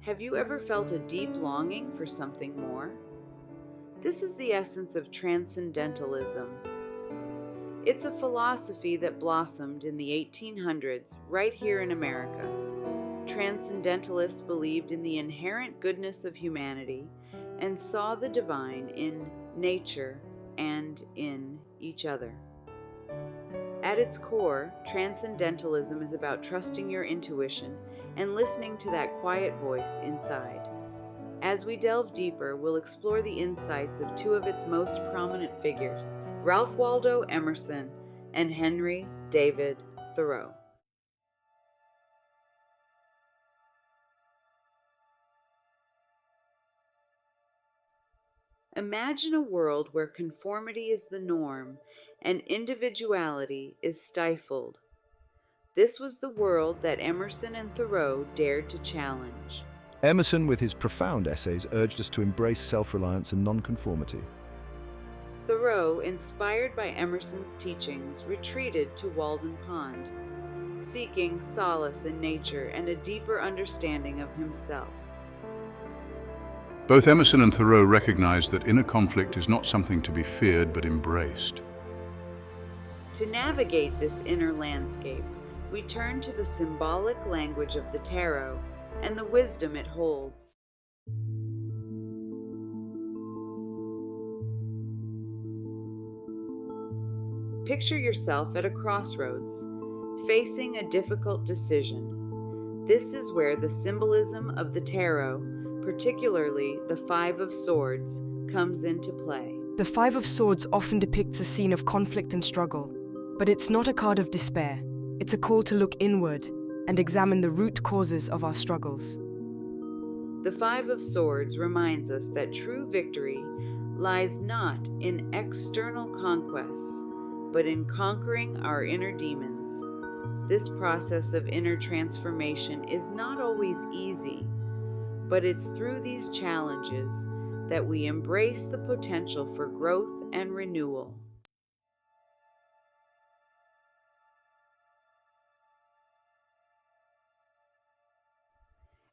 Have you ever felt a deep longing for something more? This is the essence of Transcendentalism. It's a philosophy that blossomed in the 1800s right here in America. Transcendentalists believed in the inherent goodness of humanity and saw the divine in nature and in each other. At its core, Transcendentalism is about trusting your intuition and listening to that quiet voice inside. As we delve deeper, we'll explore the insights of two of its most prominent figures, Ralph Waldo Emerson and Henry David Thoreau. Imagine a world where conformity is the norm and individuality is stifled. This was the world that Emerson and Thoreau dared to challenge. Emerson, with his profound essays, urged us to embrace self-reliance and nonconformity. Thoreau, inspired by Emerson's teachings, retreated to Walden Pond, seeking solace in nature and a deeper understanding of himself. Both Emerson and Thoreau recognized that inner conflict is not something to be feared but embraced. To navigate this inner landscape, we turn to the symbolic language of the tarot and the wisdom it holds. Picture yourself at a crossroads, facing a difficult decision. This is where the symbolism of the tarot, particularly the Five of Swords, comes into play. The Five of Swords often depicts a scene of conflict and struggle, but it's not a card of despair. It's a call to look inward and examine the root causes of our struggles. The Five of Swords reminds us that true victory lies not in external conquests, but in conquering our inner demons. This process of inner transformation is not always easy, but it's through these challenges that we embrace the potential for growth and renewal.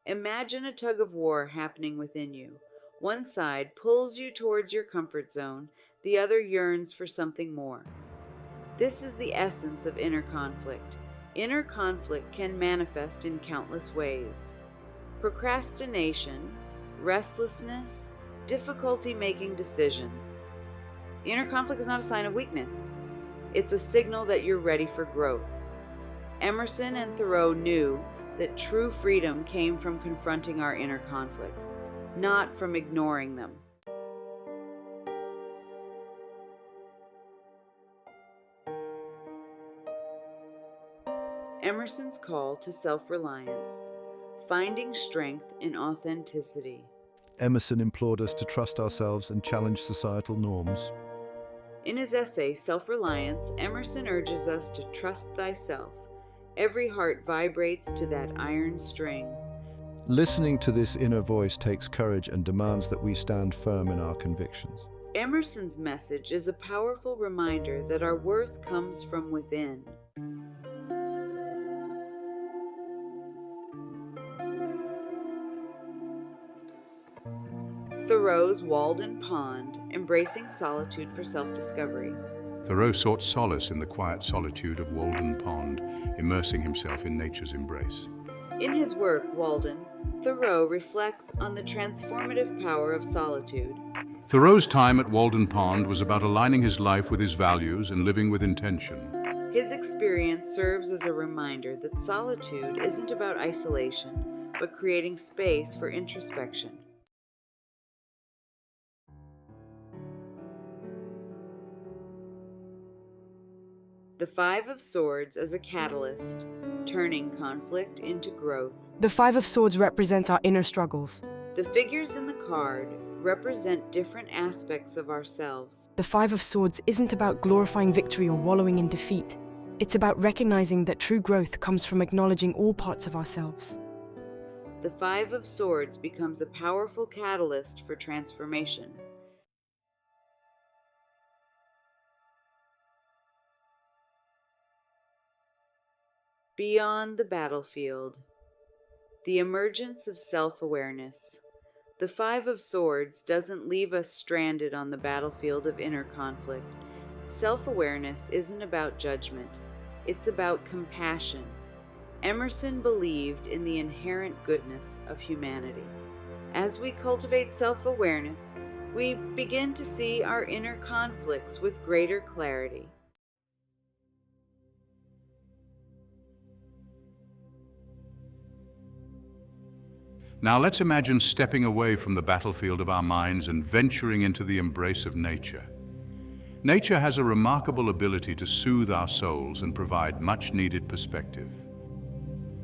Imagine a tug of war happening within you. One side pulls you towards your comfort zone, the other yearns for something more. This is the essence of inner conflict. Inner conflict can manifest in countless ways. Procrastination, restlessness, difficulty making decisions. Inner conflict is not a sign of weakness. It's a signal that you're ready for growth. Emerson and Thoreau knew that true freedom came from confronting our inner conflicts, not from ignoring them. Emerson's call to self-reliance, finding strength in authenticity. Emerson implored us to trust ourselves and challenge societal norms. In his essay, Self-Reliance, Emerson urges us to trust thyself. Every heart vibrates to that iron string. Listening to this inner voice takes courage and demands that we stand firm in our convictions. Emerson's message is a powerful reminder that our worth comes from within. Thoreau's Walden Pond, embracing solitude for self-discovery. Thoreau sought solace in the quiet solitude of Walden Pond, immersing himself in nature's embrace. In his work, Walden, Thoreau reflects on the transformative power of solitude. Thoreau's time at Walden Pond was about aligning his life with his values and living with intention. His experience serves as a reminder that solitude isn't about isolation, but creating space for introspection. The Five of Swords as a catalyst, turning conflict into growth. The Five of Swords represents our inner struggles. The figures in the card represent different aspects of ourselves. The Five of Swords isn't about glorifying victory or wallowing in defeat. It's about recognizing that true growth comes from acknowledging all parts of ourselves. The Five of Swords becomes a powerful catalyst for transformation. Beyond the battlefield. The emergence of self-awareness. The Five of Swords doesn't leave us stranded on the battlefield of inner conflict. Self-awareness isn't about judgment. It's about compassion. Emerson believed in the inherent goodness of humanity. As we cultivate self-awareness, we begin to see our inner conflicts with greater clarity. Now let's imagine stepping away from the battlefield of our minds and venturing into the embrace of nature. Nature has a remarkable ability to soothe our souls and provide much-needed perspective.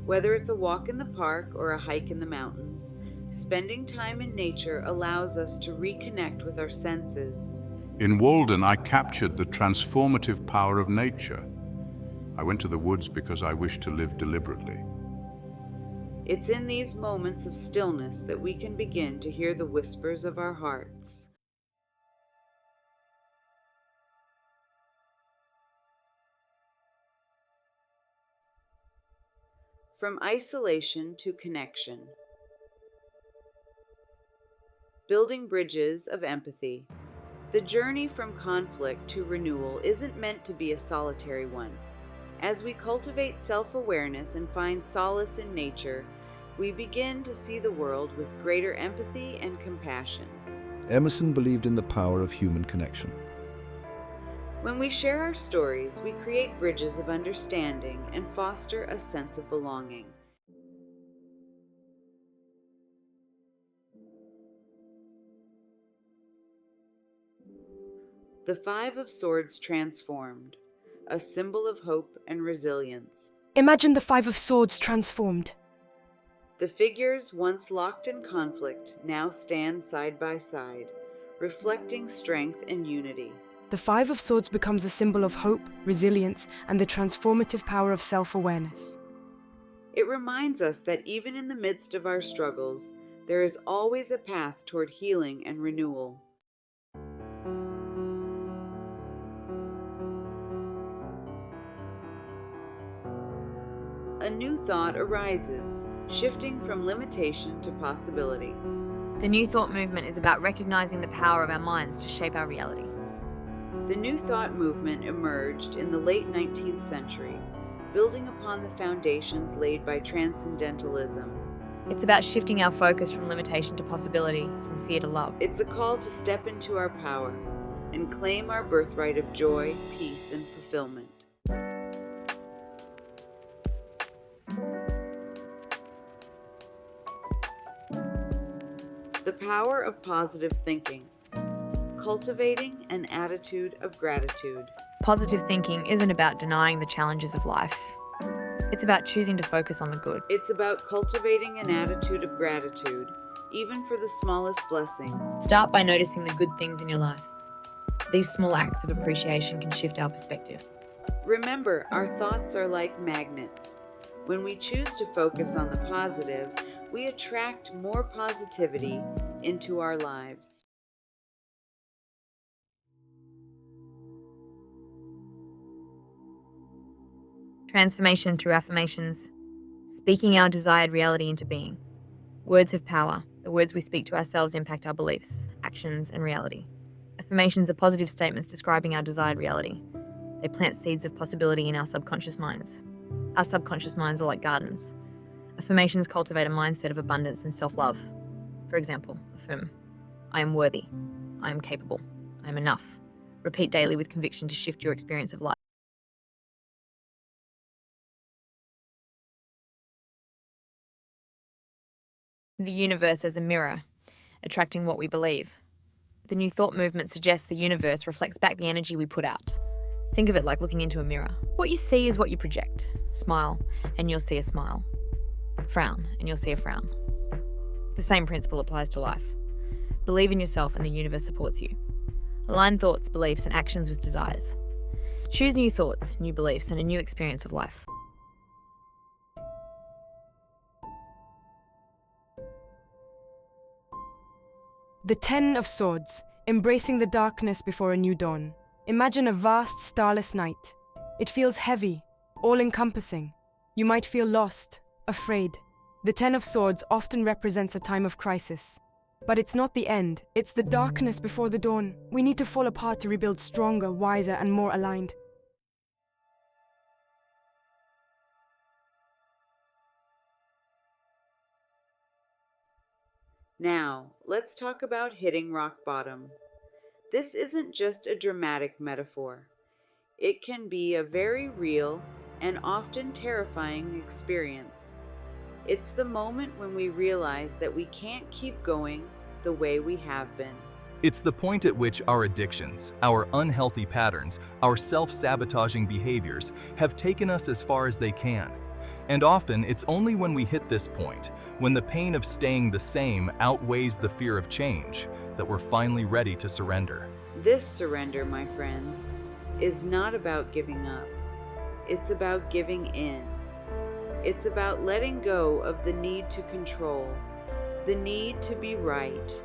Whether it's a walk in the park or a hike in the mountains, spending time in nature allows us to reconnect with our senses. In Walden, I captured the transformative power of nature. I went to the woods because I wished to live deliberately. It's in these moments of stillness that we can begin to hear the whispers of our hearts. From isolation to connection. Building bridges of empathy. The journey from conflict to renewal isn't meant to be a solitary one. As we cultivate self-awareness and find solace in nature, we begin to see the world with greater empathy and compassion. Emerson believed in the power of human connection. When we share our stories, we create bridges of understanding and foster a sense of belonging. The Five of Swords transformed, a symbol of hope and resilience. Imagine the Five of Swords transformed. The figures once locked in conflict now stand side by side, reflecting strength and unity. The Five of Swords becomes a symbol of hope, resilience, and the transformative power of self-awareness. It reminds us that even in the midst of our struggles, there is always a path toward healing and renewal. A new thought arises, shifting from limitation to possibility. The New Thought movement is about recognizing the power of our minds to shape our reality. The New Thought movement emerged in the late 19th century, building upon the foundations laid by Transcendentalism. It's about shifting our focus from limitation to possibility, from fear to love. It's a call to step into our power and claim our birthright of joy, peace, and fulfillment. The power of positive thinking. Cultivating an attitude of gratitude. Positive thinking isn't about denying the challenges of life. It's about choosing to focus on the good. It's about cultivating an attitude of gratitude, even for the smallest blessings. Start by noticing the good things in your life. These small acts of appreciation can shift our perspective. Remember, our thoughts are like magnets. When we choose to focus on the positive, we attract more positivity into our lives. Transformation through affirmations. Speaking our desired reality into being. Words have power. The words we speak to ourselves impact our beliefs, actions, and reality. Affirmations are positive statements describing our desired reality. They plant seeds of possibility in our subconscious minds. Our subconscious minds are like gardens. Affirmations cultivate a mindset of abundance and self-love. For example, affirm, I am worthy. I am capable. I am enough. Repeat daily with conviction to shift your experience of life. The universe as a mirror, attracting what we believe. The New Thought movement suggests the universe reflects back the energy we put out. Think of it like looking into a mirror. What you see is what you project. Smile, and you'll see a smile. Frown, and you'll see a frown. The same principle applies to life. Believe in yourself and the universe supports you. Align thoughts, beliefs, and actions with desires. Choose new thoughts, new beliefs, and a new experience of life. The Ten of Swords, embracing the darkness before a new dawn. Imagine a vast starless night. It feels heavy, all-encompassing. You might feel lost, afraid, The Ten of Swords often represents a time of crisis. But it's not the end, it's the darkness before the dawn. We need to fall apart to rebuild stronger, wiser, and more aligned. Now, let's talk about hitting rock bottom. This isn't just a dramatic metaphor. It can be a very real and often terrifying experience. It's the moment when we realize that we can't keep going the way we have been. It's the point at which our addictions, our unhealthy patterns, our self-sabotaging behaviors have taken us as far as they can. And often, it's only when we hit this point, when the pain of staying the same outweighs the fear of change, that we're finally ready to surrender. This surrender, my friends, is not about giving up. It's about giving in. It's about letting go of the need to control, the need to be right,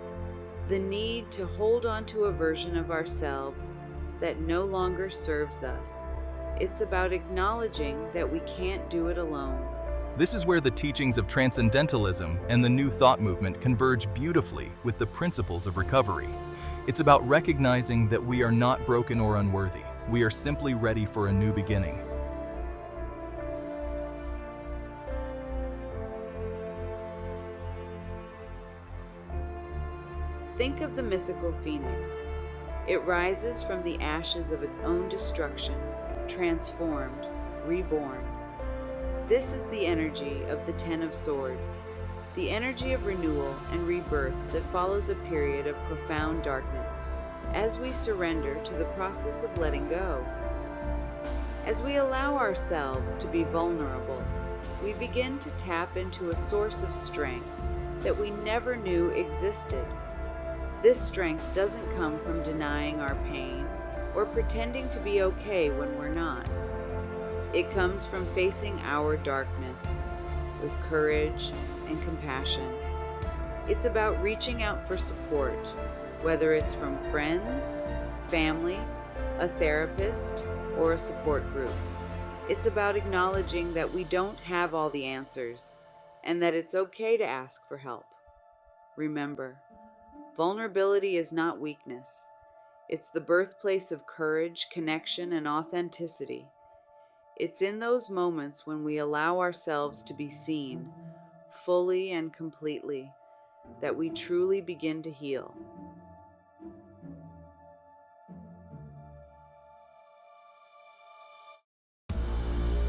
the need to hold on to a version of ourselves that no longer serves us. It's about acknowledging that we can't do it alone. This is where the teachings of Transcendentalism and the New Thought movement converge beautifully with the principles of recovery. It's about recognizing that we are not broken or unworthy. We are simply ready for a new beginning. Think of the mythical phoenix. It rises from the ashes of its own destruction, transformed, reborn. This is the energy of the Ten of Swords, the energy of renewal and rebirth that follows a period of profound darkness, as we surrender to the process of letting go. As we allow ourselves to be vulnerable, we begin to tap into a source of strength that we never knew existed. This strength doesn't come from denying our pain or pretending to be okay when we're not. It comes from facing our darkness with courage and compassion. It's about reaching out for support, whether it's from friends, family, a therapist, or a support group. It's about acknowledging that we don't have all the answers and that it's okay to ask for help. Remember, vulnerability is not weakness. It's the birthplace of courage, connection, and authenticity. It's in those moments when we allow ourselves to be seen, fully and completely, that we truly begin to heal.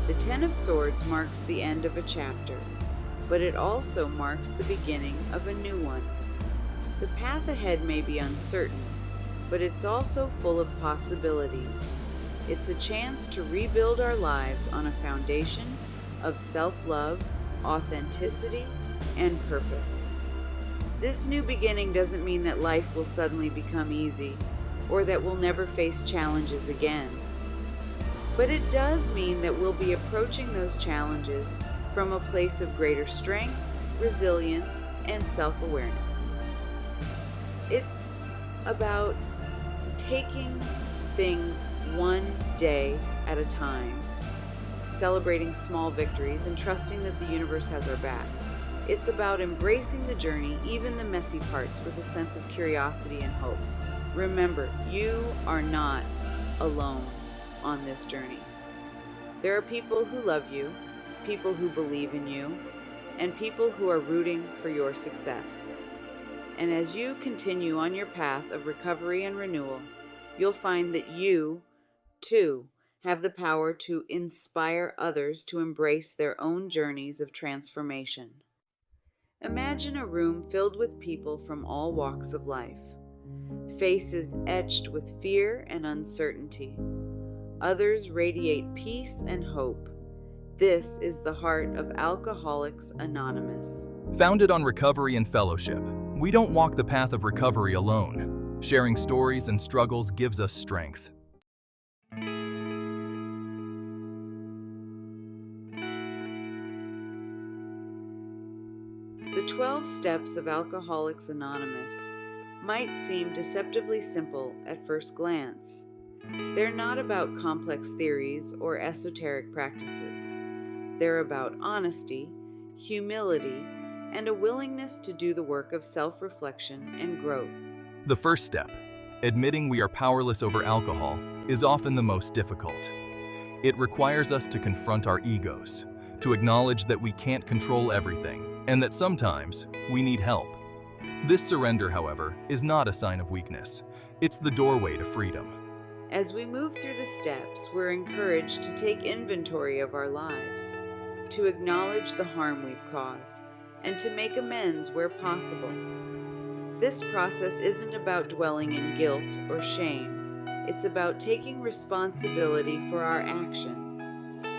The Ten of Swords marks the end of a chapter, but it also marks the beginning of a new one. The path ahead may be uncertain, but it's also full of possibilities. It's a chance to rebuild our lives on a foundation of self-love, authenticity, and purpose. This new beginning doesn't mean that life will suddenly become easy, or that we'll never face challenges again. But it does mean that we'll be approaching those challenges from a place of greater strength, resilience, and self-awareness. It's about taking things one day at a time, celebrating small victories, and trusting that the universe has our back. It's about embracing the journey, even the messy parts, with a sense of curiosity and hope. Remember, you are not alone on this journey. There are people who love you, people who believe in you, and people who are rooting for your success. And as you continue on your path of recovery and renewal, you'll find that you, too, have the power to inspire others to embrace their own journeys of transformation. Imagine a room filled with people from all walks of life, faces etched with fear and uncertainty. Others radiate peace and hope. This is the heart of Alcoholics Anonymous. Founded on recovery and fellowship, we don't walk the path of recovery alone. Sharing stories and struggles gives us strength. The 12 steps of Alcoholics Anonymous might seem deceptively simple at first glance. They're not about complex theories or esoteric practices. They're about honesty, humility, and a willingness to do the work of self-reflection and growth. The first step, admitting we are powerless over alcohol, is often the most difficult. It requires us to confront our egos, to acknowledge that we can't control everything, and that sometimes we need help. This surrender, however, is not a sign of weakness. It's the doorway to freedom. As we move through the steps, we're encouraged to take inventory of our lives, to acknowledge the harm we've caused, and to make amends where possible. This process isn't about dwelling in guilt or shame. It's about taking responsibility for our actions,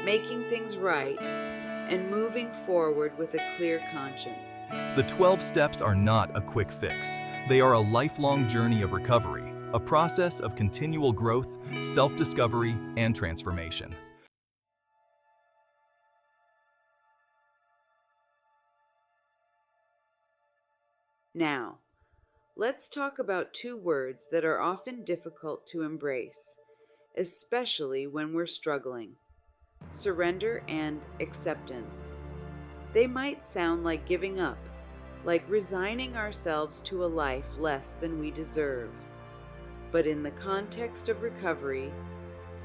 making things right, and moving forward with a clear conscience. The 12 steps are not a quick fix. They are a lifelong journey of recovery, a process of continual growth, self-discovery, and transformation. Now, let's talk about two words that are often difficult to embrace, especially when we're struggling: surrender and acceptance. They might sound like giving up, like resigning ourselves to a life less than we deserve. But in the context of recovery,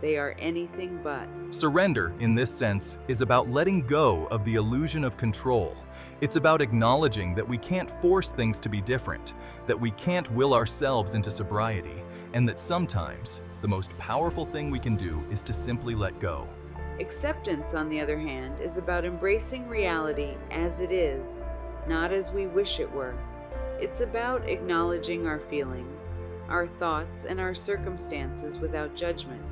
they are anything but. Surrender, in this sense, is about letting go of the illusion of control. It's about acknowledging that we can't force things to be different, that we can't will ourselves into sobriety, and that sometimes the most powerful thing we can do is to simply let go. Acceptance, on the other hand, is about embracing reality as it is, not as we wish it were. It's about acknowledging our feelings, our thoughts, and our circumstances without judgment.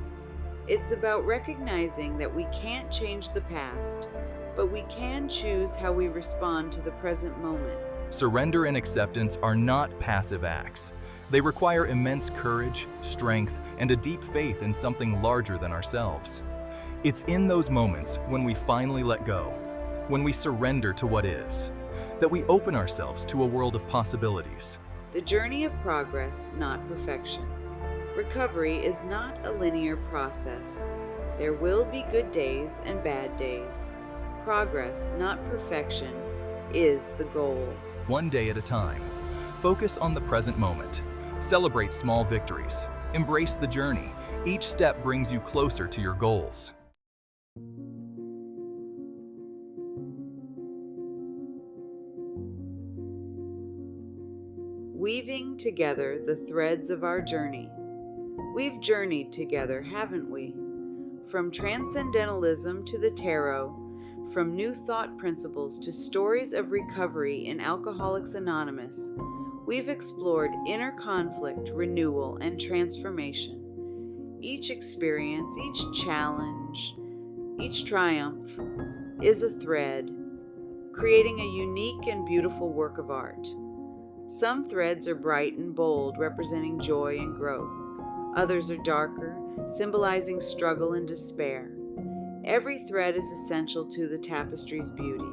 It's about recognizing that we can't change the past, but we can choose how we respond to the present moment. Surrender and acceptance are not passive acts. They require immense courage, strength, and a deep faith in something larger than ourselves. It's in those moments when we finally let go, when we surrender to what is, that we open ourselves to a world of possibilities. The journey of progress, not perfection. Recovery is not a linear process. There will be good days and bad days. Progress, not perfection, is the goal. One day at a time. Focus on the present moment. Celebrate small victories. Embrace the journey. Each step brings you closer to your goals. Weaving together the threads of our journey. We've journeyed together, haven't we? From Transcendentalism to the Tarot, from New Thought principles to stories of recovery in Alcoholics Anonymous, we've explored inner conflict, renewal, and transformation. Each experience, each challenge, each triumph is a thread, creating a unique and beautiful work of art. Some threads are bright and bold, representing joy and growth. Others are darker, symbolizing struggle and despair. Every thread is essential to the tapestry's beauty.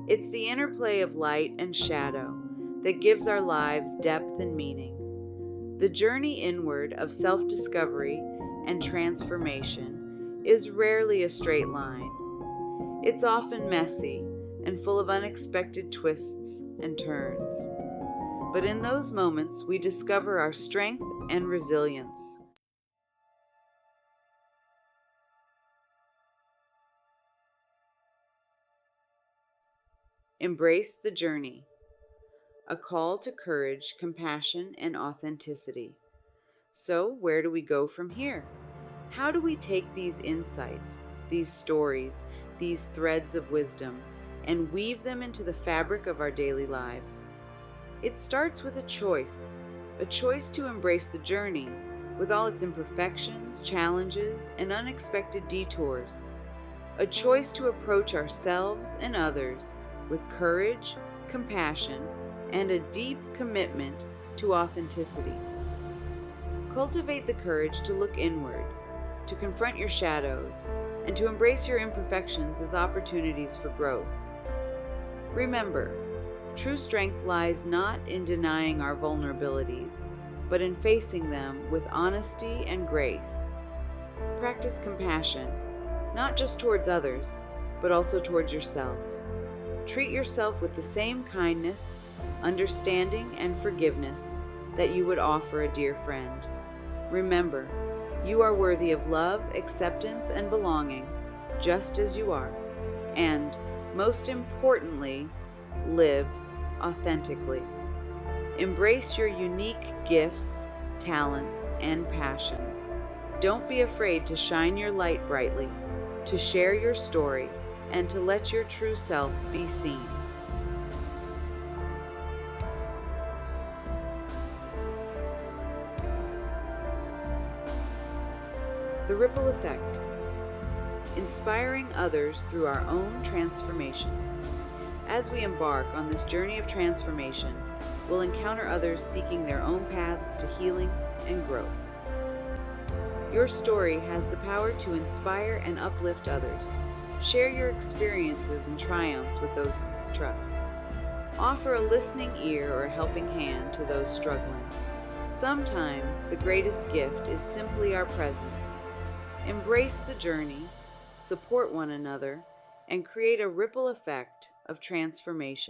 It's the interplay of light and shadow that gives our lives depth and meaning. The journey inward of self-discovery and transformation is rarely a straight line. It's often messy and full of unexpected twists and turns. But in those moments, we discover our strength and resilience. Embrace the journey. A call to courage, compassion, and authenticity. So, where do we go from here? How do we take these insights, these stories, these threads of wisdom, and weave them into the fabric of our daily lives? It starts with a choice to embrace the journey with all its imperfections, challenges, and unexpected detours. A choice to approach ourselves and others with courage, compassion, and a deep commitment to authenticity. Cultivate the courage to look inward, to confront your shadows, and to embrace your imperfections as opportunities for growth. Remember, true strength lies not in denying our vulnerabilities, but in facing them with honesty and grace. Practice compassion, not just towards others, but also towards yourself. Treat yourself with the same kindness, understanding, and forgiveness that you would offer a dear friend. Remember, you are worthy of love, acceptance, and belonging, just as you are. And, most importantly, live authentically. Embrace your unique gifts, talents, and passions. Don't be afraid to shine your light brightly, to share your story, and to let your true self be seen. The ripple effect. Inspiring others through our own transformation. As we embark on this journey of transformation, we'll encounter others seeking their own paths to healing and growth. Your story has the power to inspire and uplift others. Share your experiences and triumphs with those you trust. Offer a listening ear or a helping hand to those struggling. Sometimes the greatest gift is simply our presence. Embrace the journey, support one another, and create a ripple effect of transformation.